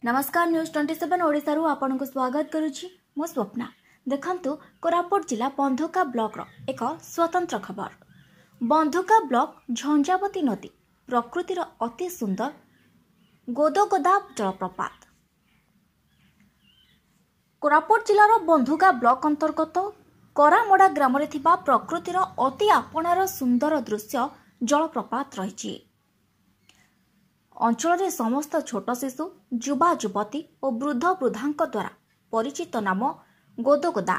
नमस्कार न्यूज 27 ओडिशा रु आपनको स्वागत करुछि मो स्वप्ना। देखंतु कोरापुट जिला बंधुका ब्लॉक रो एक स्वतंत्र खबर। बंधुका ब्लॉक झंझावती नदी प्रकृतिर अति सुंदर गोदगोदा जलप्रपात। कोरापुट जिलार बंधुका ब्लॉक अंतर्गत करामोड़ा ग्राम रे थिबा प्रकृतिर अति आपणार सुंदर दृश्य जलप्रपात रही। अंचल रे समस्त छोट शिशु युवा युवती और वृद्ध वृद्धांक द्वारा परिचित नाम गोदगोदा।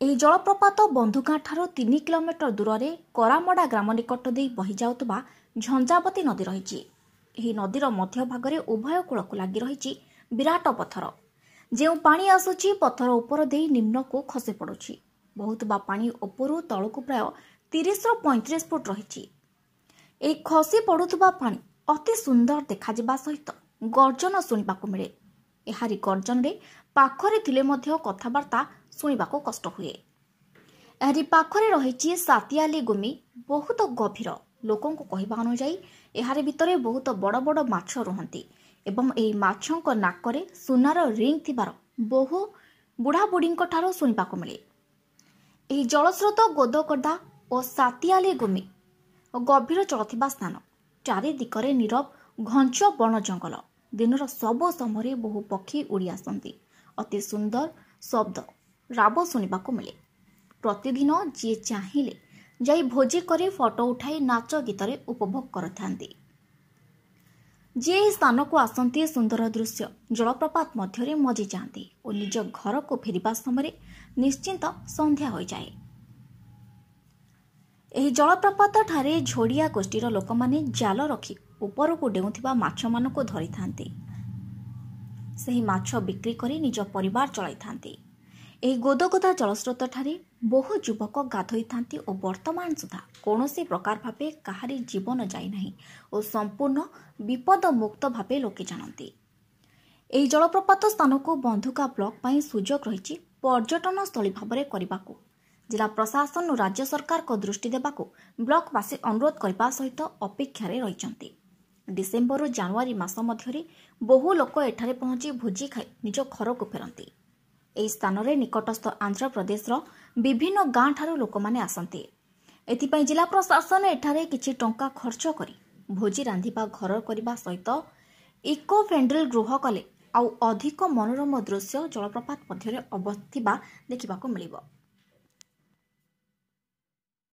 ଏହି ଜଳପ୍ରପାତ ବନ୍ଧୁଗାଁ ଠାରୁ 3 କିଲୋମିଟର ଦୂରରେ କରାମଡ଼ା ଗ୍ରାମ ନିକଟ ଦେଇ ବହି ଯାଉଥିବା ଝଞ୍ଜାବତୀ ନଦୀ ରହିଛି। ଏହି ନଦୀର ମଧ୍ୟଭାଗରେ ଉଭୟ କୂଳକୁ ଲାଗି ରହିଛି ବିରାଟ ପଥର। ଯେଉଁ ପାଣି ଆସୁଛି ପଥର ଉପର ଦେଇ ନିମ୍ନକୁ ଖସି ପଡୁଛି। ବହୁଥିବା ପାଣି ଉପରୁ ତଳକୁ ପ୍ରାୟ 30 ରୁ 35 ଫୁଟ ରହିଛି। ଏହି ଖସି ପଡୁଥିବା ପାଣି ଅତି ସୁନ୍ଦର ଦେଖାଯିବା ସହିତ ଗର୍ଜନ ଶୁଣିବାକୁ ମିଳେ। ଏହାରି ଗର୍ଜନରେ ପାଖରେ ଥିଲେ ମଧ୍ୟ କଥାବାର୍ତ୍ତା ଶୁଣିବାକୁ କଷ୍ଟ ହୁଏ। ଏହାରି ପାଖରେ ରହିଛି ସାତିଆଲି ଗୁମି ବହୁତ ଗଭୀର। ଲୋକଙ୍କୁ କହିବା ଅନୁଯାୟୀ ଏହାରି ଭିତରେ ବହୁତ ବଡ଼ ବଡ଼ ମାଛ ରୁହନ୍ତି ଏବଂ ଏହି ମାଛଙ୍କ ନାକରେ ସୁନାର ରିଙ୍ଗ ଥିବାର ବହୁ ବୁଢ଼ାବୁଢ଼ୀଙ୍କ ଠାରୁ ଶୁଣିବାକୁ ମିଳେ। ଏହି ଜଳସ୍ରୋତ ଗୋଦଗୋଦା ଓ ସାତିଆଲି ଗୁମି ଗଭୀର ଚଳୁଥିବା ସ୍ଥାନ। ଚାରିଦିଗରେ ନୀରବ ଘଞ୍ଚ ବଣ ଜଙ୍ଗଲ। ଦିନର ସବୁ ସମୟରେ ବହୁ ପକ୍ଷୀ ଉଡ଼ି ଆସନ୍ତି। ଅତି ସୁନ୍ଦର ଶବ୍ଦ ରାବ ଶୁଣିବାକୁ ମିଳେ। ପ୍ରତିଦିନ ଯିଏ ଚାହିଁଲେ ଯାଇ ଭୋଜି କରି ଫଟୋ ଉଠାଇ ନାଚ ଗୀତରେ ଉପଭୋଗ କରିଥାନ୍ତି। ଯିଏ ଏହି ସ୍ଥାନକୁ ଆସନ୍ତି ସୁନ୍ଦର ଦୃଶ୍ୟ ଜଳପ୍ରପାତ ମଧ୍ୟରେ ମଜି ଯାଆନ୍ତି ଓ ନିଜ ଘରକୁ ଫେରିବା ସମୟରେ ନିଶ୍ଚିନ୍ତ ସନ୍ଧ୍ୟା ହୋଇଯାଏ। ଏହି ଜଳପ୍ରପାତ ଠାରେ ଝୋଡ଼ିଆ ଗୋଷ୍ଠୀର ଲୋକମାନେ ଜାଲ ରଖି ଉପରକୁ ଡେଉଁଥିବା ମାଛମାନଙ୍କୁ ଧରିଥାନ୍ତି। ସେହି ମାଛ ବିକ୍ରି କରି ନିଜ ପରିବାର ଚଳାଇଥାନ୍ତି। ଏହି ଗୋଦଗୋଦା ଜଳସ୍ରୋତ ଠାରେ ବହୁ ଯୁବକ ଗାଧୋଇଥାନ୍ତି ଓ ବର୍ତ୍ତମାନ ସୁଦ୍ଧା କୌଣସି ପ୍ରକାର ଭାବେ କାହାରି ଜୀବନ ଯାଇନାହିଁ ଓ ସମ୍ପୂର୍ଣ୍ଣ ବିପଦମୁକ୍ତ ଭାବେ ଲୋକେ ଜାଣନ୍ତି। ଏହି ଜଳପ୍ରପାତ ସ୍ଥାନକୁ ବନ୍ଧୁକା ବ୍ଲକ ପାଇଁ ସୁଯୋଗ ରହିଛି ପର୍ଯ୍ୟଟନସ୍ଥଳୀ ଭାବରେ କରିବାକୁ। जिला प्रशासन और राज्य सरकार को दृष्टि देबाकू ब्लॉकवासी अनुरोध करने सहित अपेक्षार रही। डिसेम्बर और जानुआरी मास मध्य बहु लोक एठारे पहुंची भोजी खाई निज घर को फेरती। यह स्थान में निकटस्थ आंध्र प्रदेश विभिन्न गाँ ठारू लोक मैंने आसती। एथिपाई जिला प्रशासन एठारे किछि टंका खर्च करी भोजी रांधिबा घर करने सहित इको फ्रेंडली गृह कले आउ अधिक मनोरम दृश्य जलप्रपात मध्य अवस्थित देखा मिलिबो।